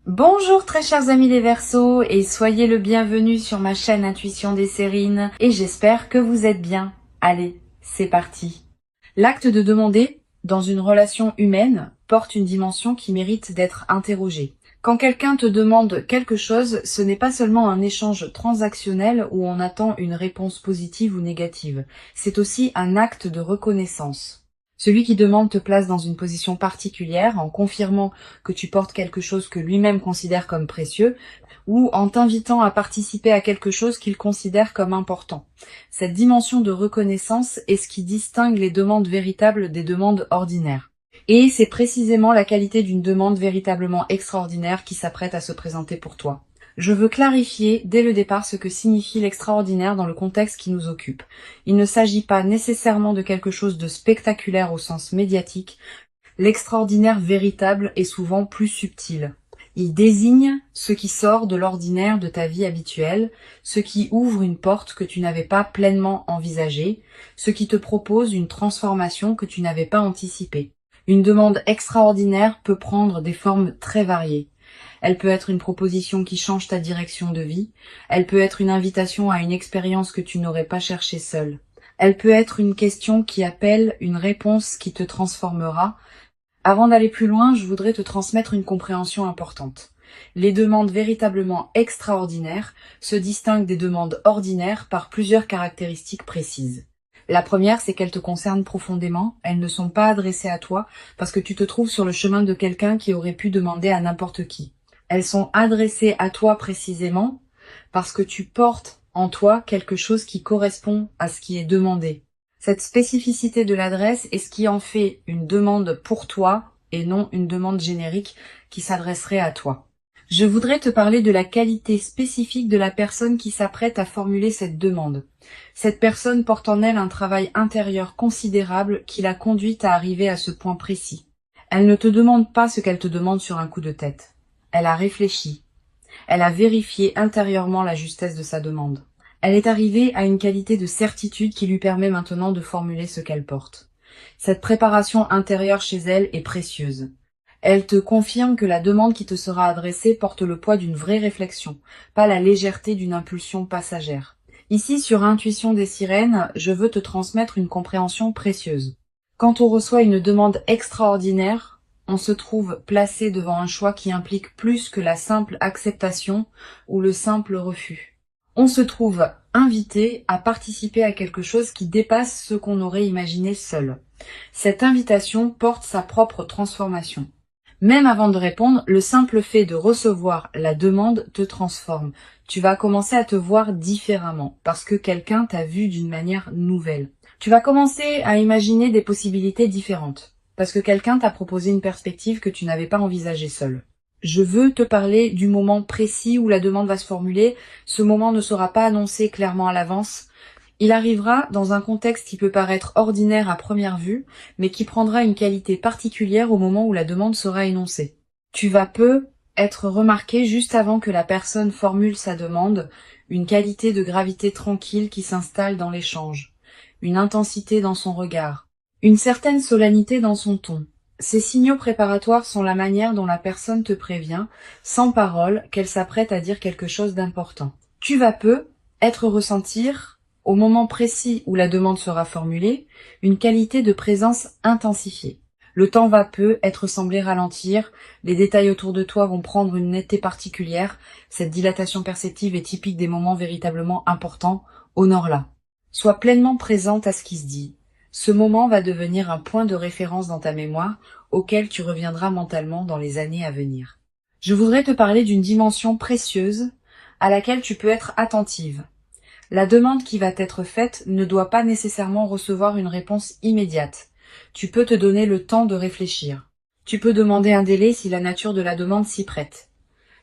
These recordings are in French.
Bonjour très chers amis les Verseaux et soyez le bienvenu sur ma chaîne Intuition des Sérines et j'espère que vous êtes bien. Allez, c'est parti. L'acte de demander dans une relation humaine porte une dimension qui mérite d'être interrogée. Quand quelqu'un te demande quelque chose, ce n'est pas seulement un échange transactionnel où on attend une réponse positive ou négative, c'est aussi un acte de reconnaissance. Celui qui demande te place dans une position particulière en confirmant que tu portes quelque chose que lui-même considère comme précieux ou en t'invitant à participer à quelque chose qu'il considère comme important. Cette dimension de reconnaissance est ce qui distingue les demandes véritables des demandes ordinaires. Et c'est précisément la qualité d'une demande véritablement extraordinaire qui s'apprête à se présenter pour toi. Je veux clarifier dès le départ ce que signifie l'extraordinaire dans le contexte qui nous occupe. Il ne s'agit pas nécessairement de quelque chose de spectaculaire au sens médiatique. L'extraordinaire véritable est souvent plus subtil. Il désigne ce qui sort de l'ordinaire de ta vie habituelle, ce qui ouvre une porte que tu n'avais pas pleinement envisagée, ce qui te propose une transformation que tu n'avais pas anticipée. Une demande extraordinaire peut prendre des formes très variées. Elle peut être une proposition qui change ta direction de vie. Elle peut être une invitation à une expérience que tu n'aurais pas cherchée seule. Elle peut être une question qui appelle une réponse qui te transformera. Avant d'aller plus loin, je voudrais te transmettre une compréhension importante. Les demandes véritablement extraordinaires se distinguent des demandes ordinaires par plusieurs caractéristiques précises. La première, c'est qu'elles te concernent profondément, elles ne sont pas adressées à toi parce que tu te trouves sur le chemin de quelqu'un qui aurait pu demander à n'importe qui. Elles sont adressées à toi précisément parce que tu portes en toi quelque chose qui correspond à ce qui est demandé. Cette spécificité de l'adresse est ce qui en fait une demande pour toi et non une demande générique qui s'adresserait à toi. Je voudrais te parler de la qualité spécifique de la personne qui s'apprête à formuler cette demande. Cette personne porte en elle un travail intérieur considérable qui l'a conduite à arriver à ce point précis. Elle ne te demande pas ce qu'elle te demande sur un coup de tête. Elle a réfléchi. Elle a vérifié intérieurement la justesse de sa demande. Elle est arrivée à une qualité de certitude qui lui permet maintenant de formuler ce qu'elle porte. Cette préparation intérieure chez elle est précieuse. Elle te confirme que la demande qui te sera adressée porte le poids d'une vraie réflexion, pas la légèreté d'une impulsion passagère. Ici, sur Intuition des Sirènes, je veux te transmettre une compréhension précieuse. Quand on reçoit une demande extraordinaire, on se trouve placé devant un choix qui implique plus que la simple acceptation ou le simple refus. On se trouve invité à participer à quelque chose qui dépasse ce qu'on aurait imaginé seul. Cette invitation porte sa propre transformation. Même avant de répondre, le simple fait de recevoir la demande te transforme. Tu vas commencer à te voir différemment parce que quelqu'un t'a vu d'une manière nouvelle. Tu vas commencer à imaginer des possibilités différentes parce que quelqu'un t'a proposé une perspective que tu n'avais pas envisagée seule. Je veux te parler du moment précis où la demande va se formuler. Ce moment ne sera pas annoncé clairement à l'avance. Il arrivera dans un contexte qui peut paraître ordinaire à première vue, mais qui prendra une qualité particulière au moment où la demande sera énoncée. Tu vas peu être remarqué juste avant que la personne formule sa demande, une qualité de gravité tranquille qui s'installe dans l'échange, une intensité dans son regard, une certaine solennité dans son ton. Ces signaux préparatoires sont la manière dont la personne te prévient, sans parole, qu'elle s'apprête à dire quelque chose d'important. Tu vas peu ressentir, au moment précis où la demande sera formulée, une qualité de présence intensifiée. Le temps va peu être semblé ralentir, les détails autour de toi vont prendre une netteté particulière, cette dilatation perceptive est typique des moments véritablement importants, honore-la. Sois pleinement présente à ce qui se dit. Ce moment va devenir un point de référence dans ta mémoire, auquel tu reviendras mentalement dans les années à venir. Je voudrais te parler d'une dimension précieuse à laquelle tu peux être attentive. La demande qui va t'être faite ne doit pas nécessairement recevoir une réponse immédiate. Tu peux te donner le temps de réfléchir. Tu peux demander un délai si la nature de la demande s'y prête.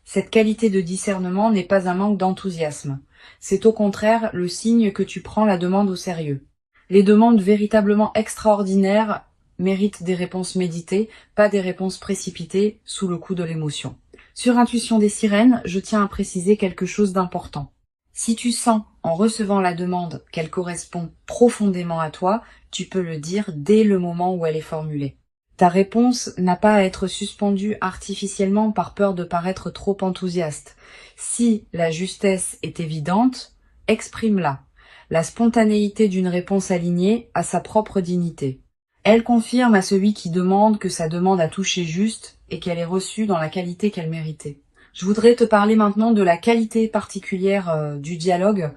Cette qualité de discernement n'est pas un manque d'enthousiasme. C'est au contraire le signe que tu prends la demande au sérieux. Les demandes véritablement extraordinaires méritent des réponses méditées, pas des réponses précipitées sous le coup de l'émotion. Sur Intuition des Sirènes, je tiens à préciser quelque chose d'important. Si tu sens, en recevant la demande, qu'elle correspond profondément à toi, tu peux le dire dès le moment où elle est formulée. Ta réponse n'a pas à être suspendue artificiellement par peur de paraître trop enthousiaste. Si la justesse est évidente, exprime-la. La spontanéité d'une réponse alignée a sa propre dignité. Elle confirme à celui qui demande que sa demande a touché juste et qu'elle est reçue dans la qualité qu'elle méritait. Je voudrais te parler maintenant de la qualité particulière du dialogue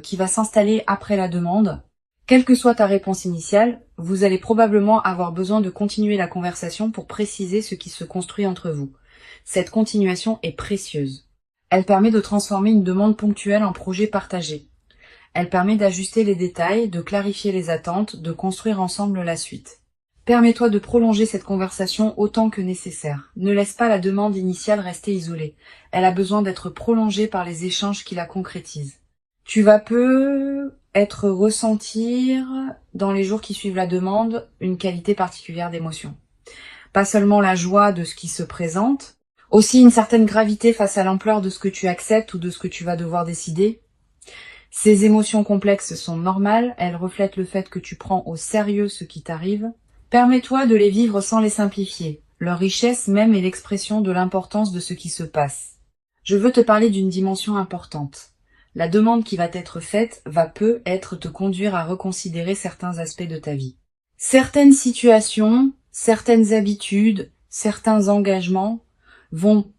qui va s'installer après la demande. Quelle que soit ta réponse initiale, vous allez probablement avoir besoin de continuer la conversation pour préciser ce qui se construit entre vous. Cette continuation est précieuse. Elle permet de transformer une demande ponctuelle en projet partagé. Elle permet d'ajuster les détails, de clarifier les attentes, de construire ensemble la suite. Permets-toi de prolonger cette conversation autant que nécessaire. Ne laisse pas la demande initiale rester isolée. Elle a besoin d'être prolongée par les échanges qui la concrétisent. Tu vas ressentir, dans les jours qui suivent la demande, une qualité particulière d'émotion. Pas seulement la joie de ce qui se présente, aussi une certaine gravité face à l'ampleur de ce que tu acceptes ou de ce que tu vas devoir décider. Ces émotions complexes sont normales, elles reflètent le fait que tu prends au sérieux ce qui t'arrive. Permets-toi de les vivre sans les simplifier. Leur richesse même est l'expression de l'importance de ce qui se passe. Je veux te parler d'une dimension importante. La demande qui va t'être faite va peut-être te conduire à reconsidérer certains aspects de ta vie. Certaines situations, certaines habitudes, certains engagements vont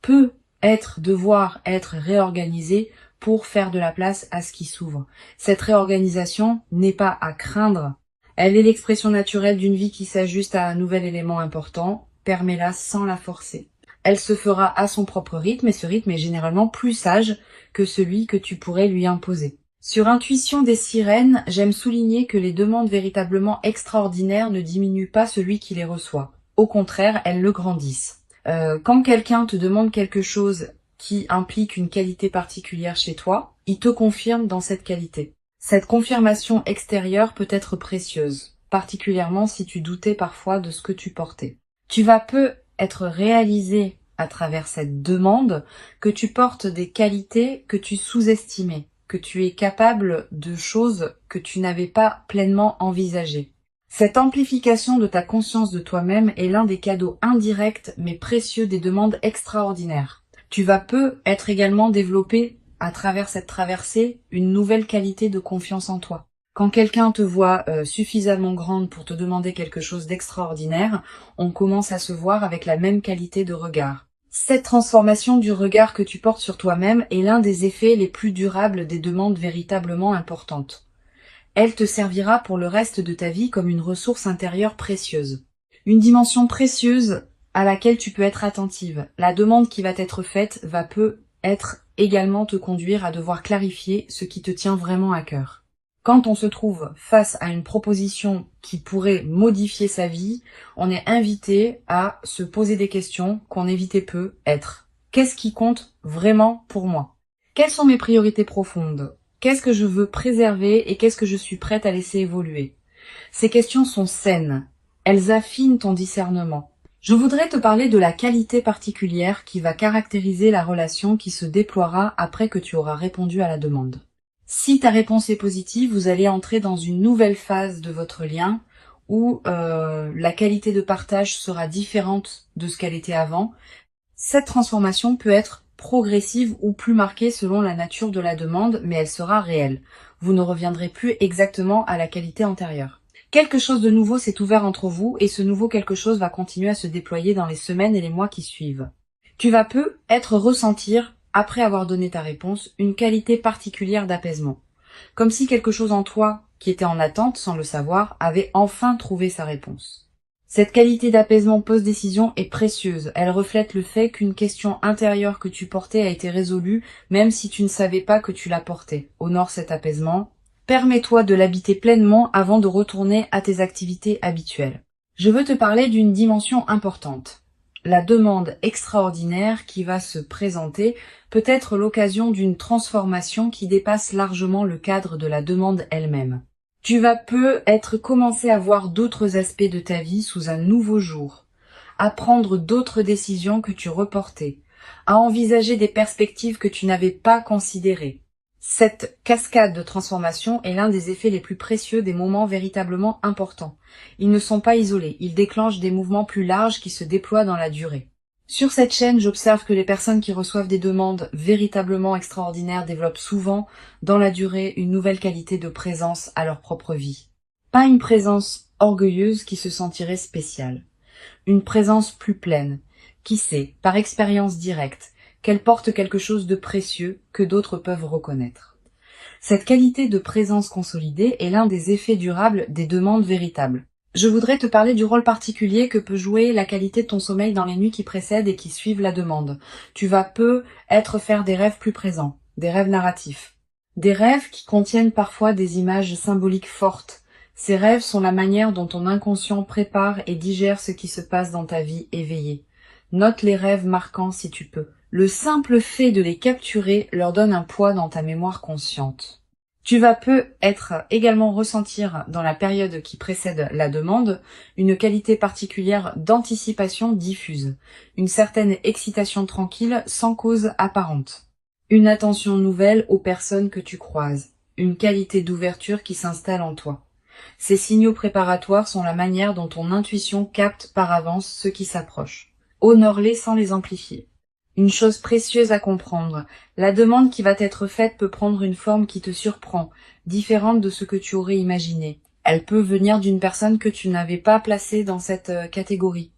devoir être réorganisés pour faire de la place à ce qui s'ouvre. Cette réorganisation n'est pas à craindre. Elle est l'expression naturelle d'une vie qui s'ajuste à un nouvel élément important. Permets-la sans la forcer. Elle se fera à son propre rythme et ce rythme est généralement plus sage que celui que tu pourrais lui imposer. Sur Intuition des sirènes, j'aime souligner que les demandes véritablement extraordinaires ne diminuent pas celui qui les reçoit. Au contraire, elles le grandissent. Quand quelqu'un te demande quelque chose qui implique une qualité particulière chez toi, il te confirme dans cette qualité. Cette confirmation extérieure peut être précieuse, particulièrement si tu doutais parfois de ce que tu portais. Tu vas être réalisé à travers cette demande que tu portes des qualités que tu sous-estimais, que tu es capable de choses que tu n'avais pas pleinement envisagées. Cette amplification de ta conscience de toi-même est l'un des cadeaux indirects mais précieux des demandes extraordinaires. Tu vas être également développé à travers cette traversée une nouvelle qualité de confiance en toi. Quand quelqu'un te voit suffisamment grande pour te demander quelque chose d'extraordinaire, on commence à se voir avec la même qualité de regard. Cette transformation du regard que tu portes sur toi-même est l'un des effets les plus durables des demandes véritablement importantes. Elle te servira pour le reste de ta vie comme une ressource intérieure précieuse. Une dimension précieuse à laquelle tu peux être attentive. La demande qui va t'être faite va peut-être également te conduire à devoir clarifier ce qui te tient vraiment à cœur. Quand on se trouve face à une proposition qui pourrait modifier sa vie, on est invité à se poser des questions qu'on évitait être. Qu'est-ce qui compte vraiment pour moi? Quelles sont mes priorités profondes? Qu'est-ce que je veux préserver et qu'est-ce que je suis prête à laisser évoluer? Ces questions sont saines. Elles affinent ton discernement. Je voudrais te parler de la qualité particulière qui va caractériser la relation qui se déploiera après que tu auras répondu à la demande. Si ta réponse est positive, vous allez entrer dans une nouvelle phase de votre lien où la qualité de partage sera différente de ce qu'elle était avant. Cette transformation peut être progressive ou plus marquée selon la nature de la demande, mais elle sera réelle. Vous ne reviendrez plus exactement à la qualité antérieure. Quelque chose de nouveau s'est ouvert entre vous et ce nouveau quelque chose va continuer à se déployer dans les semaines et les mois qui suivent. Tu vas ressentir, après avoir donné ta réponse, une qualité particulière d'apaisement. Comme si quelque chose en toi, qui était en attente sans le savoir, avait enfin trouvé sa réponse. Cette qualité d'apaisement post-décision est précieuse. Elle reflète le fait qu'une question intérieure que tu portais a été résolue, même si tu ne savais pas que tu la portais. Honore cet apaisement. Permets-toi de l'habiter pleinement avant de retourner à tes activités habituelles. Je veux te parler d'une dimension importante. La demande extraordinaire qui va se présenter peut être l'occasion d'une transformation qui dépasse largement le cadre de la demande elle-même. Tu vas commencer à voir d'autres aspects de ta vie sous un nouveau jour, à prendre d'autres décisions que tu reportais, à envisager des perspectives que tu n'avais pas considérées. Cette cascade de transformation est l'un des effets les plus précieux des moments véritablement importants. Ils ne sont pas isolés, ils déclenchent des mouvements plus larges qui se déploient dans la durée. Sur cette chaîne, j'observe que les personnes qui reçoivent des demandes véritablement extraordinaires développent souvent, dans la durée, une nouvelle qualité de présence à leur propre vie. Pas une présence orgueilleuse qui se sentirait spéciale. Une présence plus pleine, qui sait, par expérience directe, qu'elle porte quelque chose de précieux que d'autres peuvent reconnaître. Cette qualité de présence consolidée est l'un des effets durables des demandes véritables. Je voudrais te parler du rôle particulier que peut jouer la qualité de ton sommeil dans les nuits qui précèdent et qui suivent la demande. Tu vas faire des rêves plus présents, des rêves narratifs. Des rêves qui contiennent parfois des images symboliques fortes. Ces rêves sont la manière dont ton inconscient prépare et digère ce qui se passe dans ta vie éveillée. Note les rêves marquants si tu peux. Le simple fait de les capturer leur donne un poids dans ta mémoire consciente. Tu vas également ressentir dans la période qui précède la demande une qualité particulière d'anticipation diffuse, une certaine excitation tranquille sans cause apparente, une attention nouvelle aux personnes que tu croises, une qualité d'ouverture qui s'installe en toi. Ces signaux préparatoires sont la manière dont ton intuition capte par avance ce qui s'approche. Honore-les sans les amplifier. Une chose précieuse à comprendre, la demande qui va t'être faite peut prendre une forme qui te surprend, différente de ce que tu aurais imaginé. Elle peut venir d'une personne que tu n'avais pas placée dans cette catégorie.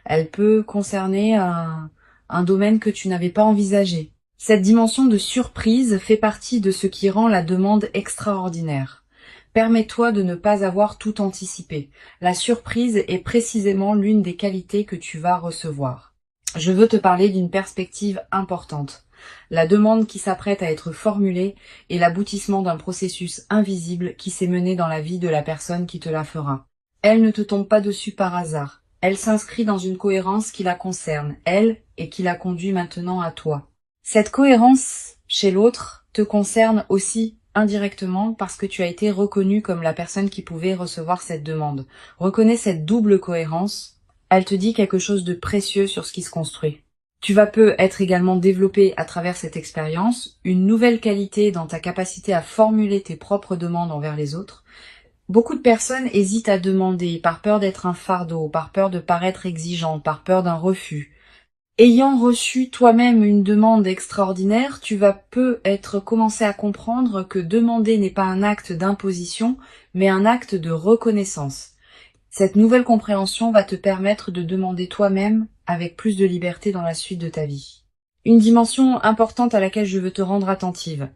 Elle peut concerner un domaine que tu n'avais pas envisagé. Cette dimension de surprise fait partie de ce qui rend la demande extraordinaire. Permets-toi de ne pas avoir tout anticipé. La surprise est précisément l'une des qualités que tu vas recevoir. Je veux te parler d'une perspective importante. La demande qui s'apprête à être formulée est l'aboutissement d'un processus invisible qui s'est mené dans la vie de la personne qui te la fera. Elle ne te tombe pas dessus par hasard. Elle s'inscrit dans une cohérence qui la concerne, elle, et qui la conduit maintenant à toi. Cette cohérence chez l'autre te concerne aussi indirectement parce que tu as été reconnu comme la personne qui pouvait recevoir cette demande. Reconnais cette double cohérence. Elle te dit quelque chose de précieux sur ce qui se construit. Tu vas être également développé à travers cette expérience une nouvelle qualité dans ta capacité à formuler tes propres demandes envers les autres. Beaucoup de personnes hésitent à demander par peur d'être un fardeau, par peur de paraître exigeant, par peur d'un refus. Ayant reçu toi-même une demande extraordinaire, tu vas commencer à comprendre que demander n'est pas un acte d'imposition, mais un acte de reconnaissance. Cette nouvelle compréhension va te permettre de demander toi-même avec plus de liberté dans la suite de ta vie. Une dimension importante à laquelle je veux te rendre attentive.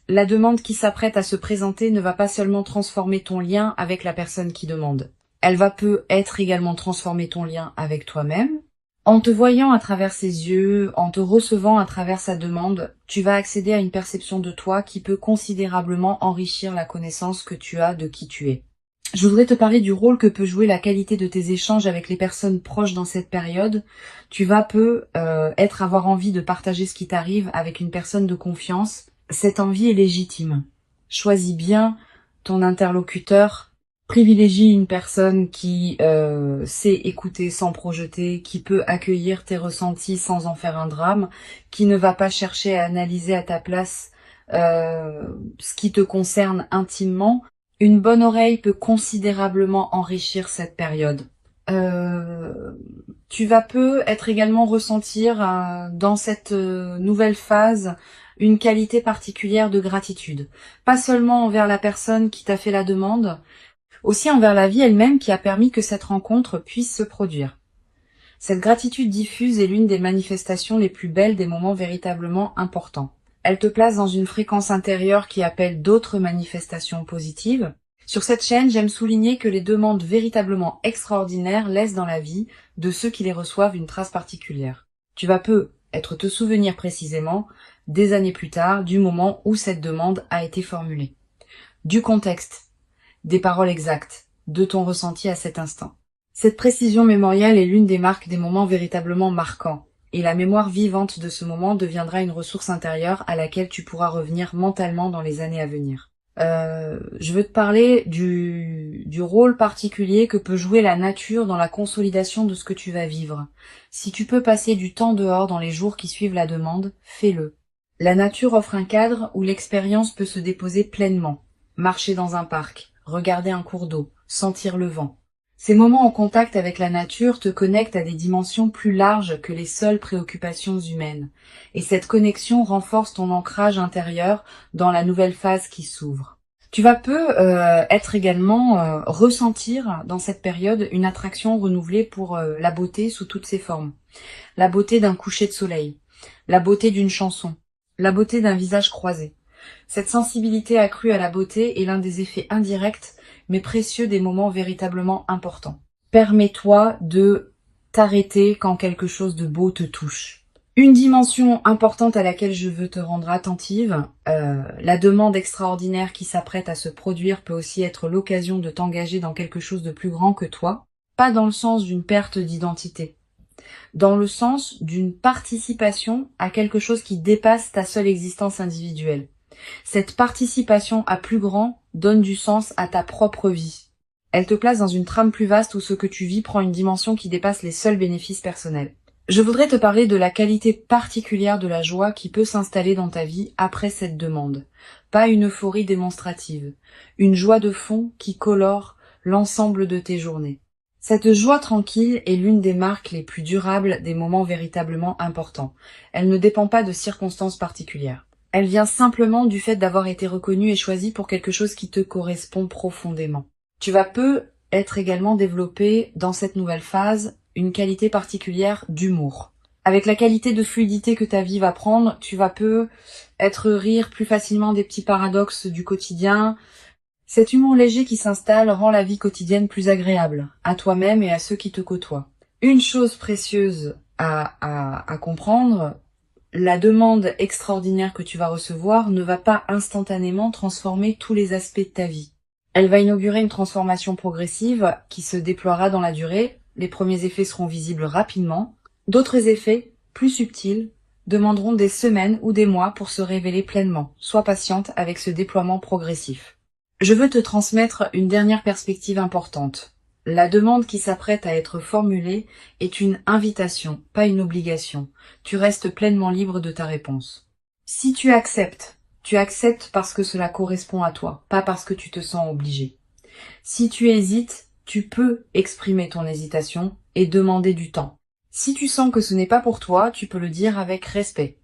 La demande qui s'apprête à se présenter ne va pas seulement transformer ton lien avec la personne qui demande. Elle va être également transformer ton lien avec toi-même. En te voyant à travers ses yeux, en te recevant à travers sa demande, tu vas accéder à une perception de toi qui peut considérablement enrichir la connaissance que tu as de qui tu es. Je voudrais te parler du rôle que peut jouer la qualité de tes échanges avec les personnes proches dans cette période. Tu vas avoir envie de partager ce qui t'arrive avec une personne de confiance. Cette envie est légitime. Choisis bien ton interlocuteur. Privilégie une personne qui sait écouter sans projeter, qui peut accueillir tes ressentis sans en faire un drame, qui ne va pas chercher à analyser à ta place ce qui te concerne intimement. Une bonne oreille peut considérablement enrichir cette période. Tu vas être également ressentir dans cette nouvelle phase une qualité particulière de gratitude. Pas seulement envers la personne qui t'a fait la demande, aussi envers la vie elle-même qui a permis que cette rencontre puisse se produire. Cette gratitude diffuse est l'une des manifestations les plus belles des moments véritablement importants. Elle te place dans une fréquence intérieure qui appelle d'autres manifestations positives. Sur cette chaîne, j'aime souligner que les demandes véritablement extraordinaires laissent dans la vie de ceux qui les reçoivent une trace particulière. Tu vas te souvenir précisément, des années plus tard, du moment où cette demande a été formulée. Du contexte, des paroles exactes, de ton ressenti à cet instant. Cette précision mémorielle est l'une des marques des moments véritablement marquants. Et la mémoire vivante de ce moment deviendra une ressource intérieure à laquelle tu pourras revenir mentalement dans les années à venir. Je veux te parler du rôle particulier que peut jouer la nature dans la consolidation de ce que tu vas vivre. Si tu peux passer du temps dehors dans les jours qui suivent la demande, fais-le. La nature offre un cadre où l'expérience peut se déposer pleinement. Marcher dans un parc, regarder un cours d'eau, sentir le vent. Ces moments en contact avec la nature te connectent à des dimensions plus larges que les seules préoccupations humaines. Et cette connexion renforce ton ancrage intérieur dans la nouvelle phase qui s'ouvre. Tu vas être également ressentir dans cette période une attraction renouvelée pour la beauté sous toutes ses formes. La beauté d'un coucher de soleil, la beauté d'une chanson, la beauté d'un visage croisé. Cette sensibilité accrue à la beauté est l'un des effets indirects mais précieux des moments véritablement importants. Permets-toi de t'arrêter quand quelque chose de beau te touche. Une dimension importante à laquelle je veux te rendre attentive, la demande extraordinaire qui s'apprête à se produire peut aussi être l'occasion de t'engager dans quelque chose de plus grand que toi, pas dans le sens d'une perte d'identité, dans le sens d'une participation à quelque chose qui dépasse ta seule existence individuelle. Cette participation à plus grand donne du sens à ta propre vie. Elle te place dans une trame plus vaste où ce que tu vis prend une dimension qui dépasse les seuls bénéfices personnels. Je voudrais te parler de la qualité particulière de la joie qui peut s'installer dans ta vie après cette demande. Pas une euphorie démonstrative, une joie de fond qui colore l'ensemble de tes journées. Cette joie tranquille est l'une des marques les plus durables des moments véritablement importants. Elle ne dépend pas de circonstances particulières. Elle vient simplement du fait d'avoir été reconnue et choisie pour quelque chose qui te correspond profondément. Tu vas être également développé dans cette nouvelle phase une qualité particulière d'humour. Avec la qualité de fluidité que ta vie va prendre, tu vas être rire plus facilement des petits paradoxes du quotidien. Cet humour léger qui s'installe rend la vie quotidienne plus agréable, à toi-même et à ceux qui te côtoient. Une chose précieuse à comprendre, la demande extraordinaire que tu vas recevoir ne va pas instantanément transformer tous les aspects de ta vie. Elle va inaugurer une transformation progressive qui se déploiera dans la durée. Les premiers effets seront visibles rapidement. D'autres effets, plus subtils, demanderont des semaines ou des mois pour se révéler pleinement. Sois patiente avec ce déploiement progressif. Je veux te transmettre une dernière perspective importante. La demande qui s'apprête à être formulée est une invitation, pas une obligation. Tu restes pleinement libre de ta réponse. Si tu acceptes parce que cela correspond à toi, pas parce que tu te sens obligé. Si tu hésites, tu peux exprimer ton hésitation et demander du temps. Si tu sens que ce n'est pas pour toi, tu peux le dire avec respect.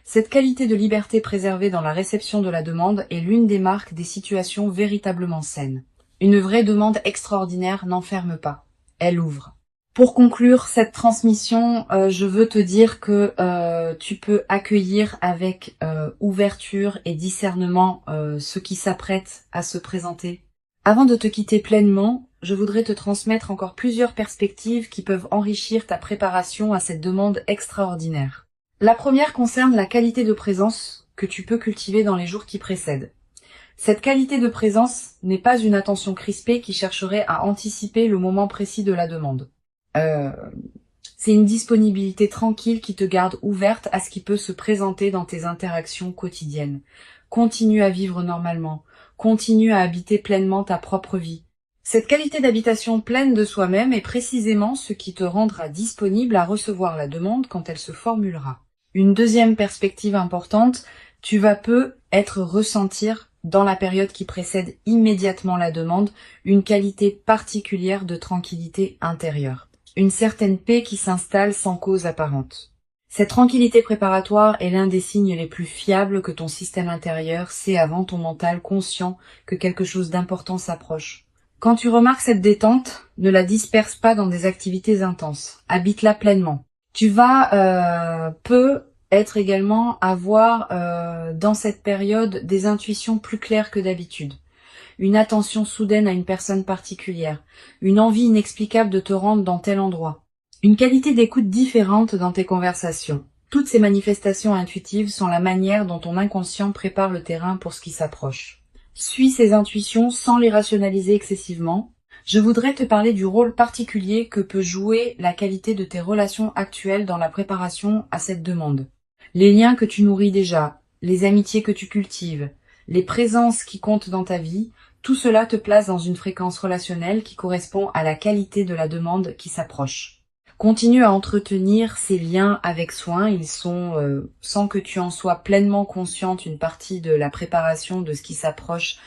Cette qualité de liberté préservée dans la réception de la demande est l'une des marques des situations véritablement saines. Une vraie demande extraordinaire n'enferme pas, elle ouvre. Pour conclure cette transmission, je veux te dire que tu peux accueillir avec ouverture et discernement ce qui s'apprête à se présenter. Avant de te quitter pleinement, je voudrais te transmettre encore plusieurs perspectives qui peuvent enrichir ta préparation à cette demande extraordinaire. La première concerne la qualité de présence que tu peux cultiver dans les jours qui précèdent. Cette qualité de présence n'est pas une attention crispée qui chercherait à anticiper le moment précis de la demande. C'est une disponibilité tranquille qui te garde ouverte à ce qui peut se présenter dans tes interactions quotidiennes. Continue à vivre normalement. Continue à habiter pleinement ta propre vie. Cette qualité d'habitation pleine de soi-même est précisément ce qui te rendra disponible à recevoir la demande quand elle se formulera. Une deuxième perspective importante, tu vas être ressentir dans la période qui précède immédiatement la demande une qualité particulière de tranquillité intérieure. Une certaine paix qui s'installe sans cause apparente. Cette tranquillité préparatoire est l'un des signes les plus fiables que ton système intérieur sait avant ton mental conscient que quelque chose d'important s'approche. Quand tu remarques cette détente, ne la disperse pas dans des activités intenses. Habite-la pleinement. Tu vas être également avoir dans cette période des intuitions plus claires que d'habitude. Une attention soudaine à une personne particulière, une envie inexplicable de te rendre dans tel endroit, une qualité d'écoute différente dans tes conversations. Toutes ces manifestations intuitives sont la manière dont ton inconscient prépare le terrain pour ce qui s'approche. Suis ces intuitions sans les rationaliser excessivement. Je voudrais te parler du rôle particulier que peut jouer la qualité de tes relations actuelles dans la préparation à cette demande. Les liens que tu nourris déjà, les amitiés que tu cultives, les présences qui comptent dans ta vie, tout cela te place dans une fréquence relationnelle qui correspond à la qualité de la demande qui s'approche. Continue à entretenir ces liens avec soin, ils sont, sans que tu en sois pleinement consciente, une partie de la préparation de ce qui s'approche.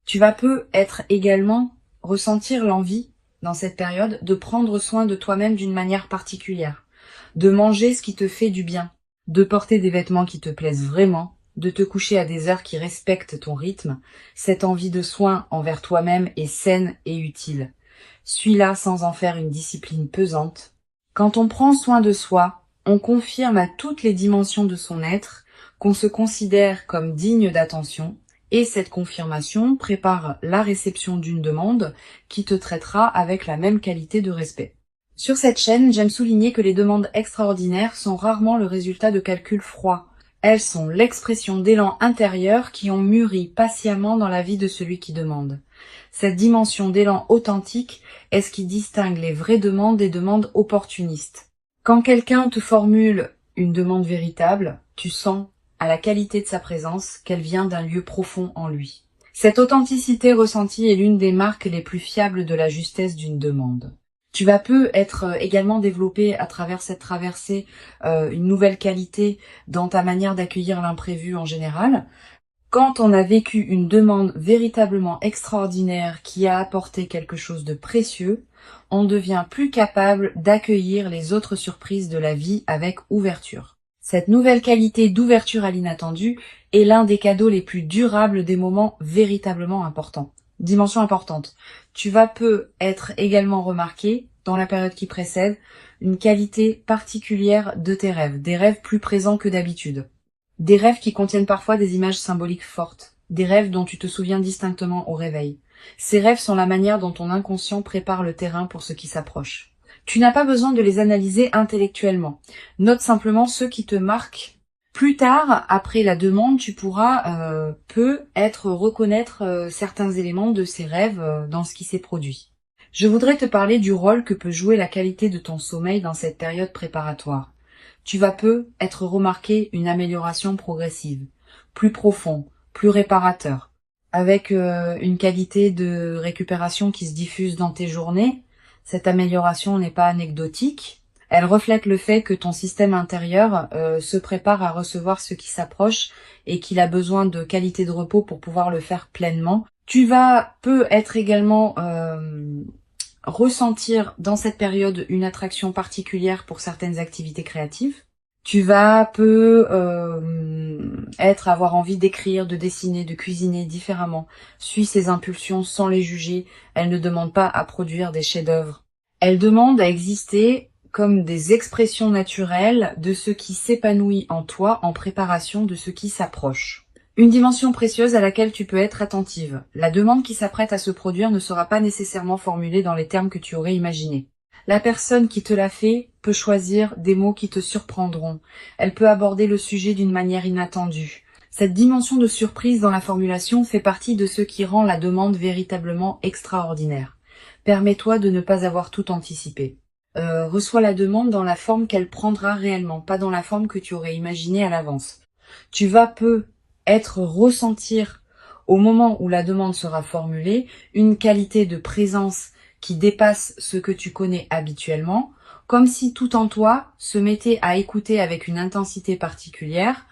Tu vas être également ressentir l'envie, dans cette période, de prendre soin de toi-même d'une manière particulière, de manger ce qui te fait du bien, de porter des vêtements qui te plaisent vraiment, de te coucher à des heures qui respectent ton rythme. Cette envie de soin envers toi-même est saine et utile. Suis-la sans en faire une discipline pesante. Quand on prend soin de soi, on confirme à toutes les dimensions de son être qu'on se considère comme digne d'attention, et cette confirmation prépare la réception d'une demande qui te traitera avec la même qualité de respect. Sur cette chaîne, j'aime souligner que les demandes extraordinaires sont rarement le résultat de calculs froids. Elles sont l'expression d'élans intérieurs qui ont mûri patiemment dans la vie de celui qui demande. Cette dimension d'élan authentique est ce qui distingue les vraies demandes des demandes opportunistes. Quand quelqu'un te formule une demande véritable, tu sens à la qualité de sa présence qu'elle vient d'un lieu profond en lui. Cette authenticité ressentie est l'une des marques les plus fiables de la justesse d'une demande. Tu vas être également développé à travers cette traversée une nouvelle qualité dans ta manière d'accueillir l'imprévu en général. Quand on a vécu une demande véritablement extraordinaire qui a apporté quelque chose de précieux, on devient plus capable d'accueillir les autres surprises de la vie avec ouverture. Cette nouvelle qualité d'ouverture à l'inattendu est l'un des cadeaux les plus durables des moments véritablement importants. Dimension importante. Tu vas être également remarqué, dans la période qui précède, une qualité particulière de tes rêves, des rêves plus présents que d'habitude. Des rêves qui contiennent parfois des images symboliques fortes, des rêves dont tu te souviens distinctement au réveil. Ces rêves sont la manière dont ton inconscient prépare le terrain pour ce qui s'approche. Tu n'as pas besoin de les analyser intellectuellement. Note simplement ceux qui te marquent. Plus tard, après la demande, tu pourras reconnaître certains éléments de ces rêves dans ce qui s'est produit. Je voudrais te parler du rôle que peut jouer la qualité de ton sommeil dans cette période préparatoire. Tu vas être remarqué une amélioration progressive, plus profond, plus réparateur, avec une qualité de récupération qui se diffuse dans tes journées. Cette amélioration n'est pas anecdotique, elle reflète le fait que ton système intérieur se prépare à recevoir ce qui s'approche et qu'il a besoin de qualité de repos pour pouvoir le faire pleinement. Tu vas être également ressentir dans cette période une attraction particulière pour certaines activités créatives. Tu vas avoir envie d'écrire, de dessiner, de cuisiner différemment. Suis ces impulsions sans les juger. Elles ne demandent pas à produire des chefs-d'œuvre. Elles demandent à exister comme des expressions naturelles de ce qui s'épanouit en toi en préparation de ce qui s'approche. Une dimension précieuse à laquelle tu peux être attentive. La demande qui s'apprête à se produire ne sera pas nécessairement formulée dans les termes que tu aurais imaginés. La personne qui te l'a fait peut choisir des mots qui te surprendront. Elle peut aborder le sujet d'une manière inattendue. Cette dimension de surprise dans la formulation fait partie de ce qui rend la demande véritablement extraordinaire. Permets-toi de ne pas avoir tout anticipé. Reçois la demande dans la forme qu'elle prendra réellement, pas dans la forme que tu aurais imaginée à l'avance. Tu vas ressentir au moment où la demande sera formulée une qualité de présence qui dépasse ce que tu connais habituellement, comme si tout en toi se mettait à écouter avec une intensité particulière.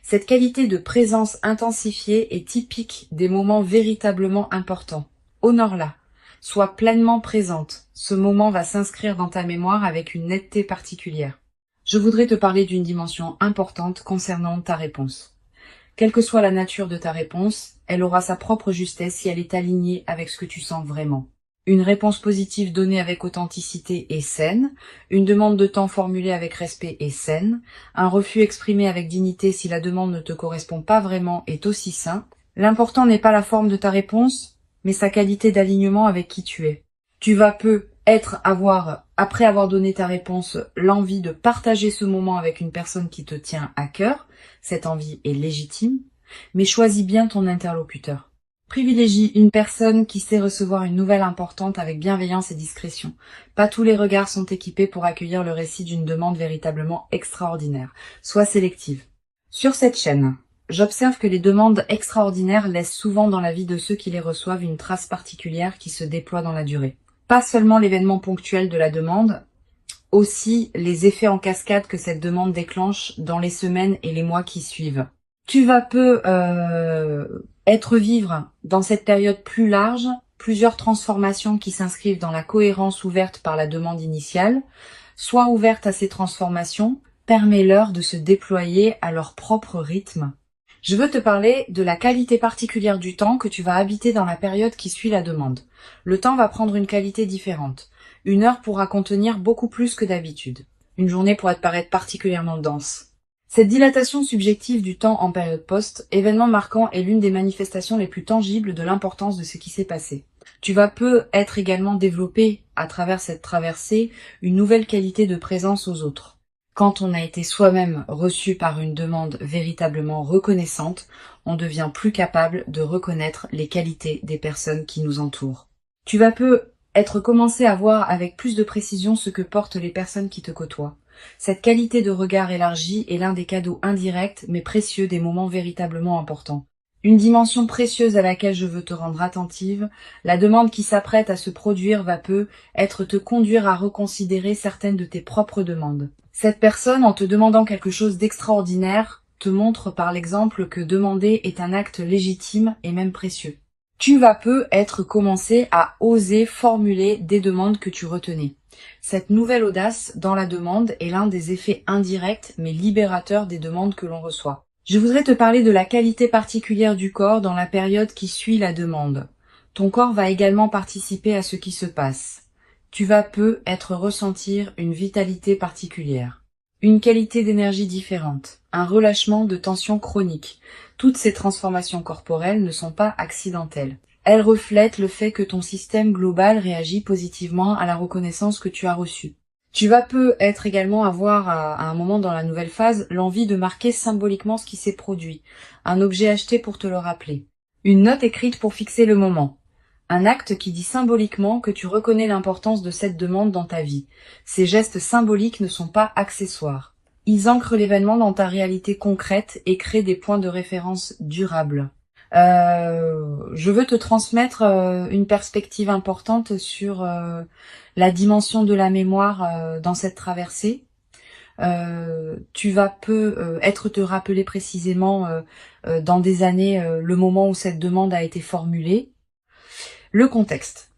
Cette qualité de présence intensifiée est typique des moments véritablement importants. Honore-la. Sois pleinement présente. Ce moment va s'inscrire dans ta mémoire avec une netteté particulière. Je voudrais te parler d'une dimension importante concernant ta réponse. Quelle que soit la nature de ta réponse, elle aura sa propre justesse si elle est alignée avec ce que tu sens vraiment. Une réponse positive donnée avec authenticité est saine, une demande de temps formulée avec respect est saine, un refus exprimé avec dignité si la demande ne te correspond pas vraiment est aussi sain. L'important n'est pas la forme de ta réponse, mais sa qualité d'alignement avec qui tu es. Tu vas après avoir donné ta réponse, l'envie de partager ce moment avec une personne qui te tient à cœur. Cette envie est légitime, mais choisis bien ton interlocuteur. Privilégie une personne qui sait recevoir une nouvelle importante avec bienveillance et discrétion. Pas tous les regards sont équipés pour accueillir le récit d'une demande véritablement extraordinaire. Sois sélective. Sur cette chaîne, j'observe que les demandes extraordinaires laissent souvent dans la vie de ceux qui les reçoivent une trace particulière qui se déploie dans la durée. Pas seulement l'événement ponctuel de la demande, aussi les effets en cascade que cette demande déclenche dans les semaines et les mois qui suivent. Tu vas peu être vivre dans cette période plus large plusieurs transformations qui s'inscrivent dans la cohérence ouverte par la demande initiale. Sois ouverte à ces transformations, permets-leur de se déployer à leur propre rythme. Je veux te parler de la qualité particulière du temps que tu vas habiter dans la période qui suit la demande. Le temps va prendre une qualité différente. Une heure pourra contenir beaucoup plus que d'habitude. Une journée pourra te paraître particulièrement dense. Cette dilatation subjective du temps en période post, événement marquant, est l'une des manifestations les plus tangibles de l'importance de ce qui s'est passé. Tu vas peu être également développé, à travers cette traversée, une nouvelle qualité de présence aux autres. Quand on a été soi-même reçu par une demande véritablement reconnaissante, on devient plus capable de reconnaître les qualités des personnes qui nous entourent. Tu vas peu être commencé à voir avec plus de précision ce que portent les personnes qui te côtoient. Cette qualité de regard élargi est l'un des cadeaux indirects mais précieux des moments véritablement importants. Une dimension précieuse à laquelle je veux te rendre attentive, la demande qui s'apprête à se produire va peu être te conduire à reconsidérer certaines de tes propres demandes. Cette personne, en te demandant quelque chose d'extraordinaire, te montre par l'exemple que demander est un acte légitime et même précieux. Tu vas peu être commencé à oser formuler des demandes que tu retenais. Cette nouvelle audace dans la demande est l'un des effets indirects mais libérateurs des demandes que l'on reçoit. Je voudrais te parler de la qualité particulière du corps dans la période qui suit la demande. Ton corps va également participer à ce qui se passe. Tu vas peu être ressentir une vitalité particulière, une qualité d'énergie différente, un relâchement de tension chronique. Toutes ces transformations corporelles ne sont pas accidentelles. Elles reflètent le fait que ton système global réagit positivement à la reconnaissance que tu as reçue. Tu vas peu être également avoir à un moment dans la nouvelle phase l'envie de marquer symboliquement ce qui s'est produit, un objet acheté pour te le rappeler, une note écrite pour fixer le moment, un acte qui dit symboliquement que tu reconnais l'importance de cette demande dans ta vie. Ces gestes symboliques ne sont pas accessoires. Ils ancrent l'événement dans ta réalité concrète et créent des points de référence durables. Je veux te transmettre une perspective importante sur la dimension de la mémoire dans cette traversée. Tu vas peu être te rappeler précisément dans des années le moment où cette demande a été formulée. Le contexte,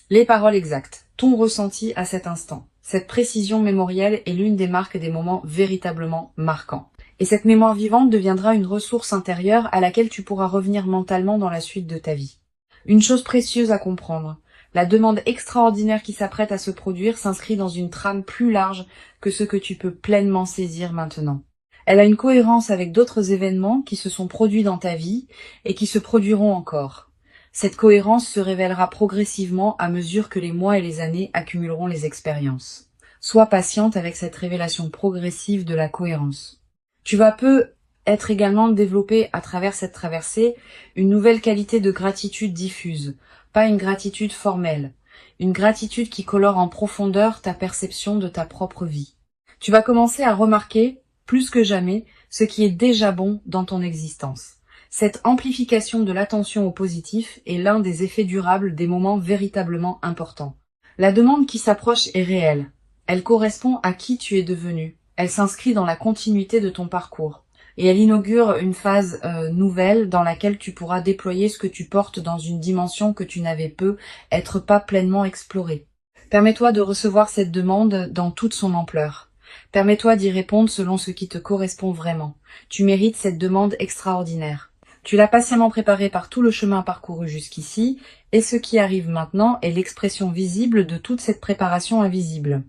les paroles exactes, ton ressenti à cet instant. Cette précision mémorielle est l'une des marques des moments véritablement marquants. Et cette mémoire vivante deviendra une ressource intérieure à laquelle tu pourras revenir mentalement dans la suite de ta vie. Une chose précieuse à comprendre, la demande extraordinaire qui s'apprête à se produire s'inscrit dans une trame plus large que ce que tu peux pleinement saisir maintenant. Elle a une cohérence avec d'autres événements qui se sont produits dans ta vie et qui se produiront encore. Cette cohérence se révélera progressivement à mesure que les mois et les années accumuleront les expériences. Sois patiente avec cette révélation progressive de la cohérence. Tu vas peu être également développé à travers cette traversée une nouvelle qualité de gratitude diffuse, pas une gratitude formelle, une gratitude qui colore en profondeur ta perception de ta propre vie. Tu vas commencer à remarquer, plus que jamais, ce qui est déjà bon dans ton existence. Cette amplification de l'attention au positif est l'un des effets durables des moments véritablement importants. La demande qui s'approche est réelle. Elle correspond à qui tu es devenu. Elle s'inscrit dans la continuité de ton parcours. Et elle inaugure une phase nouvelle dans laquelle tu pourras déployer ce que tu portes dans une dimension que tu n'avais peu être pas pleinement explorée. Permets-toi de recevoir cette demande dans toute son ampleur. Permets-toi d'y répondre selon ce qui te correspond vraiment. Tu mérites cette demande extraordinaire. Tu l'as patiemment préparée par tout le chemin parcouru jusqu'ici, et ce qui arrive maintenant est l'expression visible de toute cette préparation invisible.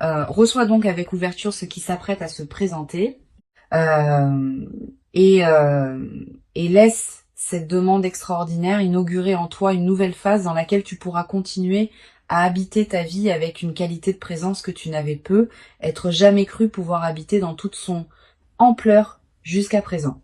Reçois donc avec ouverture ce qui s'apprête à se présenter et laisse cette demande extraordinaire inaugurer en toi une nouvelle phase dans laquelle tu pourras continuer à habiter ta vie avec une qualité de présence que tu n'avais peu, être jamais cru pouvoir habiter dans toute son ampleur jusqu'à présent.